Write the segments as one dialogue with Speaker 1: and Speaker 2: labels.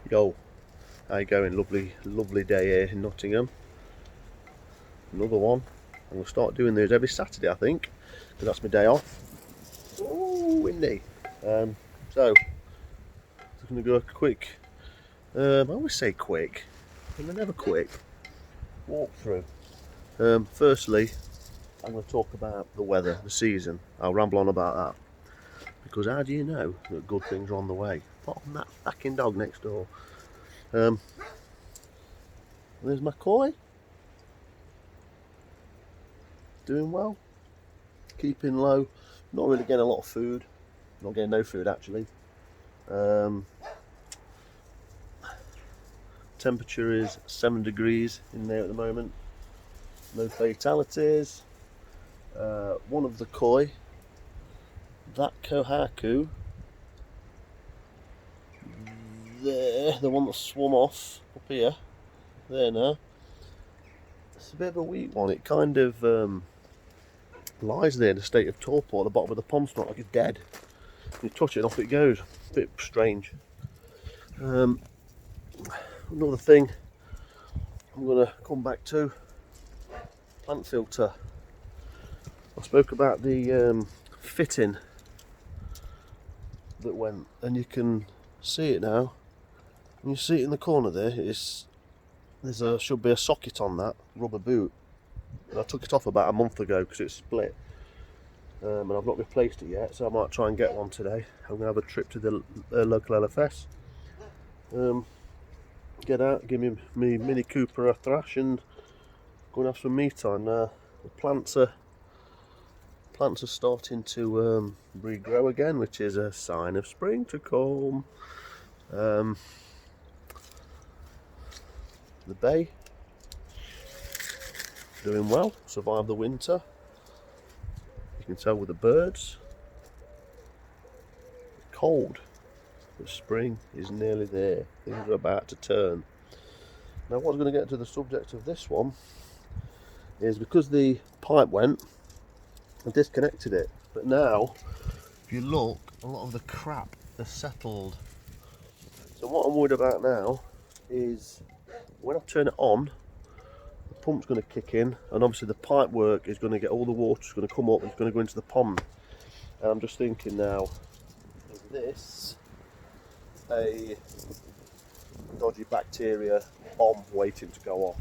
Speaker 1: Yo, how you going? Lovely day here in Nottingham. Another one. I'm gonna start doing these every Saturday, I think, because that's my day off. Oh, windy. So I'm gonna go a quick. I always say quick, and they're never quick. Walk through. Firstly, I'm going to talk about the weather, the season. I'll ramble on about that because how do you know that good things are on the way? Apart from that fucking dog next door. Um, there's my koi. Doing well, keeping low, not really getting a lot of food, not getting no food actually. Temperature is 7 degrees in there at the moment, no fatalities. One of the koi, that kohaku there, the one that swum off up here, there now, it's a bit of a weak one. It kind of lies there in a state of torpor at the bottom of the pond, not like it's dead. You touch it and off it goes. A bit strange. Another thing I'm going to come back to, plant filter. I spoke about the fitting that went, and you can see it now. And you see it in the corner there. Should be a socket on that rubber boot. And I took it off about a month ago because it's split. And I've not replaced it yet, so I might try and get one today. I'm going to have a trip to the local LFS. Get out, give me Mini Cooper a thrash, and go and have some me time. The plants are starting to regrow again, which is a sign of spring to come. The bay doing well, survived the winter. You can tell with the birds. Cold, but spring is nearly there. Things are about to turn. Now, what's going to get to the subject of this one is because the pipe went, I disconnected it. But now, if you look, a lot of the crap has settled. So what I'm worried about now is when I turn it on, the pump's going to kick in, and obviously the pipe work is going to get all the water's going to come up and it's going to go into the pond. And I'm just thinking now, is this a dodgy bacteria bomb waiting to go off?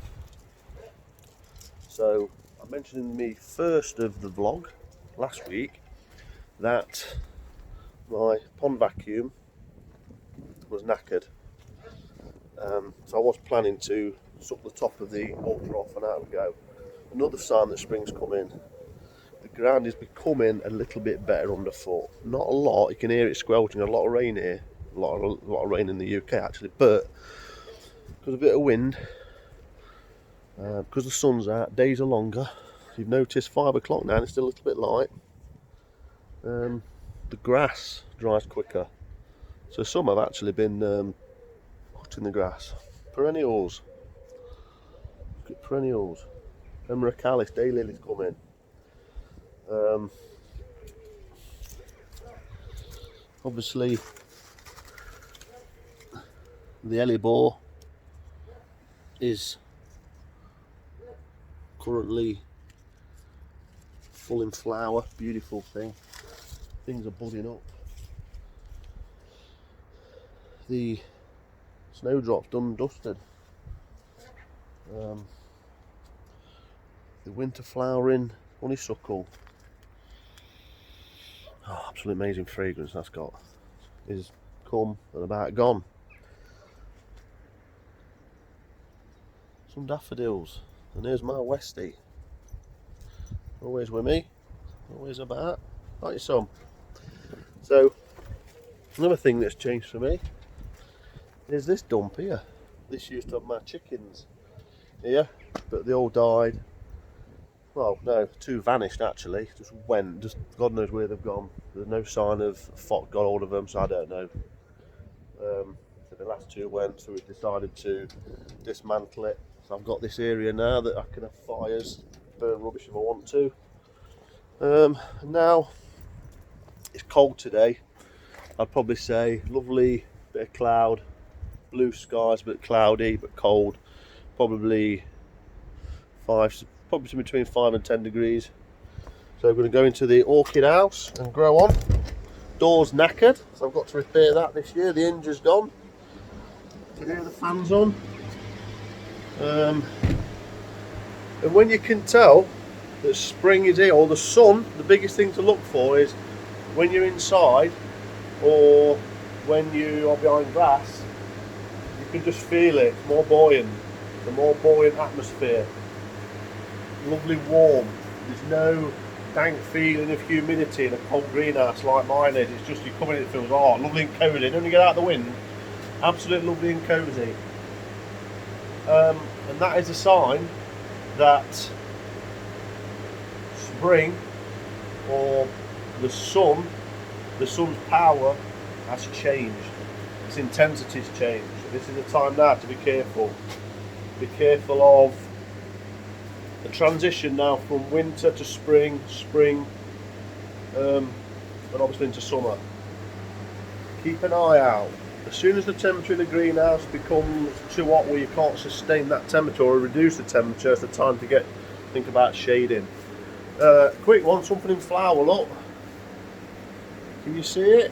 Speaker 1: So I mentioned in the first of the vlog last week that my pond vacuum was knackered. So I was planning to suck the top of the water off and out we go. Another sign that spring's coming. The ground is becoming a little bit better underfoot. Not a lot, you can hear it squelching. A lot of rain here, a lot of rain in the UK actually, but because of a bit of wind, because the sun's out, days are longer. You've noticed 5 o'clock now and it's still a little bit light. The grass dries quicker. So some have actually been cutting the grass. Perennials. Look at perennials. Emeracallis, daylilies coming. Obviously the hellebore is currently full in flower, beautiful thing. Things are budding up. The snowdrop's done and dusted. The winter flowering honeysuckle. Oh, absolutely amazing fragrance that's got. Is come and about gone. Some daffodils. And here's my Westie. Always with me. Always about. Aren't you some? So, another thing that's changed for me is this dump here. This used to have my chickens here, but they all died. Well, no, 2 vanished actually. Just went. Just God knows where they've gone. There's no sign of Fox got hold of them, so I don't know. So the last 2 went, so we decided to dismantle it. So I've got this area now that I can have fires, burn rubbish if I want to. Now it's cold today. I'd probably say lovely bit of cloud, blue skies, but cloudy, but cold. Probably between 5 and 10 degrees. So I'm going to go into the orchid house and grow on. Door's knackered, so I've got to repair that this year. The hinge is gone. Here the fan's on. And when you can tell that spring is here, or the sun, the biggest thing to look for is when you're inside or when you are behind glass, you can just feel it. It's more buoyant. The more buoyant atmosphere. Lovely warm. There's no dank feeling of humidity in a cold greenhouse like mine is. It's just you come in, it feels lovely and cosy. When you get out of the wind, absolutely lovely and cosy. And that is a sign that spring, or the sun's power has changed. Its intensity's changed. So this is the time now to be careful. Be careful of the transition now from winter to spring, and obviously into summer. Keep an eye out. As soon as the temperature in the greenhouse becomes too hot where you can't sustain that temperature or reduce the temperature, it's the time to think about shading. Quick one, something in flower, look. Can you see it?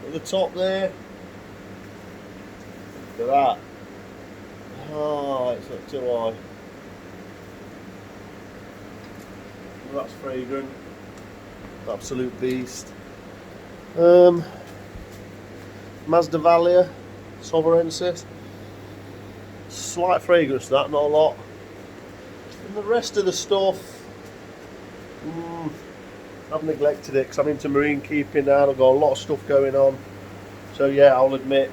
Speaker 1: At the top there? Look at that. Oh, it's not too high. Well, that's fragrant. Absolute beast. Masdevallia sovereignsis. Slight fragrance to that, not a lot. And the rest of the stuff, I've neglected it because I'm into marine keeping now. I've got a lot of stuff going on. So yeah, I'll admit.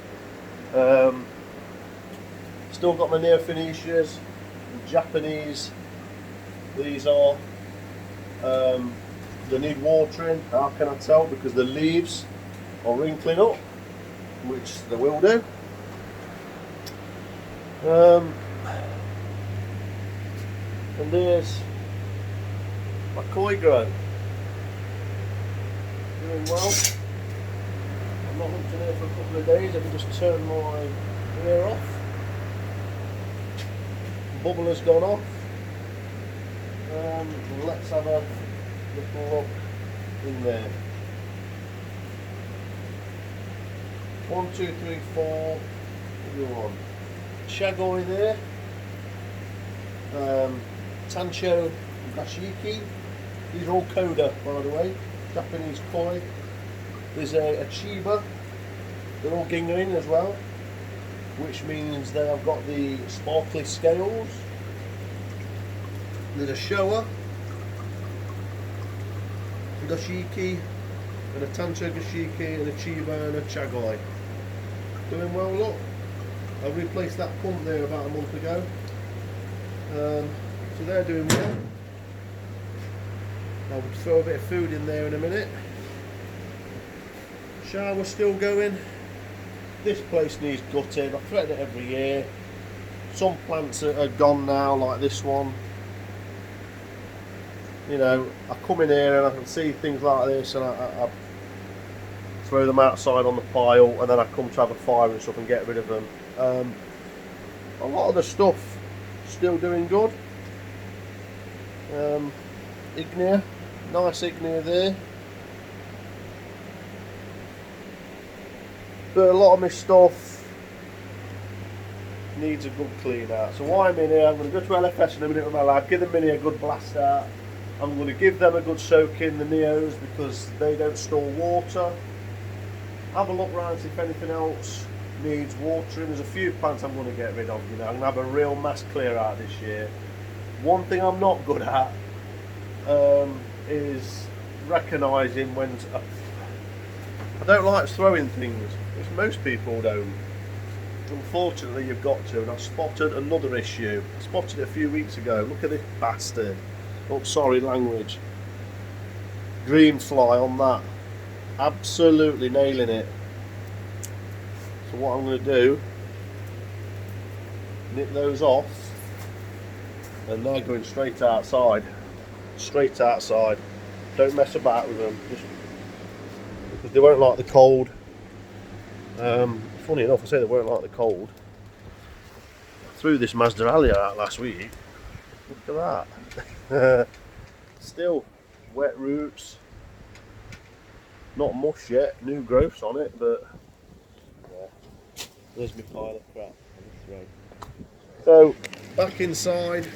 Speaker 1: Still got my Neophoenicias, Japanese. These are. They need watering. How can I tell? Because the leaves are wrinkling up, which they will do. And there's my koi grow. Doing well. I'm not hunting here for a couple of days. I can just turn my ear off. Bubble has gone off. Let's have a little look in there. 1, 2, 3, 4. One. Chagoi there. Tancho Gashiki. These are all Coda, by the way. Japanese koi. There's a Chiba. They're all ginghering as well, which means they have got the sparkly scales. There's a Showa, Gashiki, and a Tancho Gashiki, and a Chiba, and a Chagoi. Doing well, look. I replaced that pump there about a month ago. So they're doing well. I'll throw a bit of food in there in a minute. Shower's still going. This place needs gutting. I threaten it every year. Some plants are gone now, like this one. You know, I come in here and I can see things like this, and I throw them outside on the pile, and then I come to have a fire and stuff and get rid of them. A lot of the stuff still doing good. Ignea, nice Ignea there. But a lot of my stuff needs a good clean out. So while I'm in here, I'm going to go to LFS in a minute with my lad, give the Mini a good blast out. I'm going to give them a good soak in, the Neos, because they don't store water. Have a look around, see if anything else needs watering. There's a few plants I'm going to get rid of, you know. I'm going to have a real mass clear out this year. One thing I'm not good at is recognising when I don't like throwing things, which most people don't. Unfortunately, you've got to, and I spotted another issue. I spotted it a few weeks ago. Look at this bastard. Oh, sorry, language. Green fly on that. Absolutely nailing it. So what I'm going to do, nip those off, and they're going straight outside. Straight outside. Don't mess about with them, just because they won't like the cold. Funny enough, I say they won't like the cold. threw this Masderalia out last week. Look at that. Still wet roots. Not much yet, new growths on it, but yeah. There's my pile of crap on the throw. So, back inside.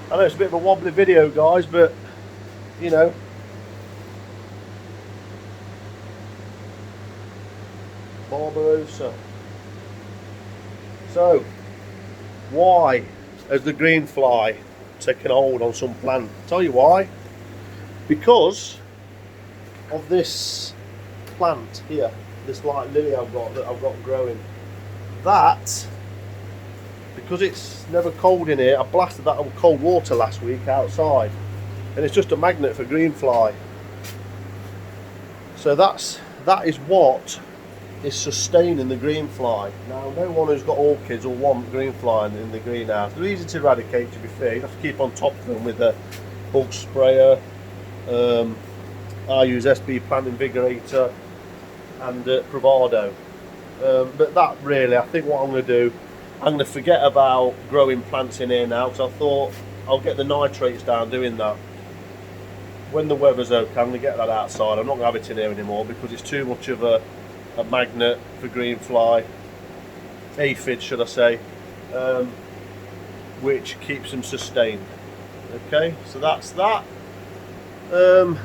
Speaker 1: I know it's a bit of a wobbly video, guys, but you know. Barbarossa. So, why has the green fly taken hold on some plant? Tell you why. Because of this plant here, this light lily I've got growing. That, because it's never cold in here, I blasted that with cold water last week outside, and it's just a magnet for green fly. So that is what is sustaining the green fly. Now, no one who's got orchids will want green fly in the greenhouse. They're easy to eradicate, to be fair. You have to keep on top of them with a bug sprayer. I use SB Plant Invigorator and Bravado. But that really, I think what I'm going to do, I'm going to forget about growing plants in here now, because I thought I'll get the nitrates down doing that. When the weather's okay, I'm going to get that outside. I'm not going to have it in here anymore because it's too much of a magnet for green fly, aphid should I say, which keeps them sustained. Okay, so that's that. I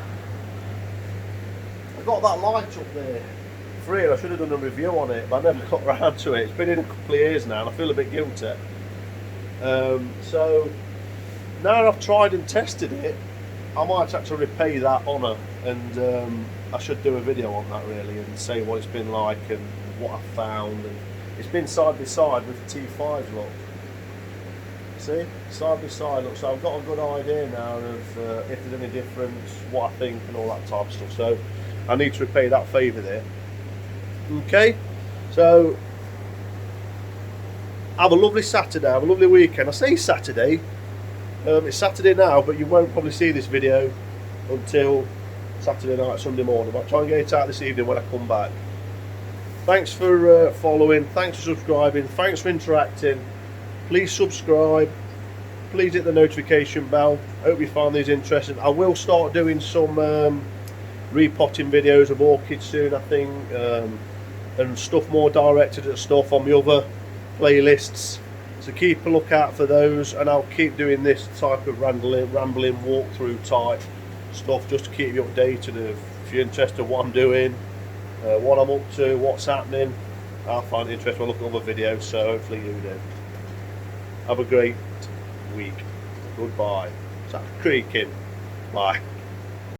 Speaker 1: got that light up there for real. I should have done a review on it, but I never got around to it. It's been in a couple of years now and I feel a bit guilty. So now I've tried and tested it, I might actually repay that honour, and I should do a video on that really and say what it's been like and what I found. And it's been side by side with the T5s, look. See, side by side, look. So I've got a good idea now of if there's any difference, what I think, and all that type of stuff. So I need to repay that favour there. Okay, so have a lovely Saturday, have a lovely weekend. I say Saturday, it's Saturday now, but you won't probably see this video until Saturday night, Sunday morning. I'll try and get it out this evening when I come back. Thanks for following, thanks for subscribing, thanks for interacting. Please subscribe, please hit the notification bell. Hope you find these interesting. I will start doing some repotting videos of orchids soon, I think, and stuff more directed at stuff on the other playlists. So keep a lookout for those, and I'll keep doing this type of rambling walkthrough type stuff just to keep you updated if you're interested in what I'm doing, what I'm up to, what's happening. I'll find it interesting when I look at other videos, so hopefully you do. Have a great week. Goodbye. Stop creaking. Bye.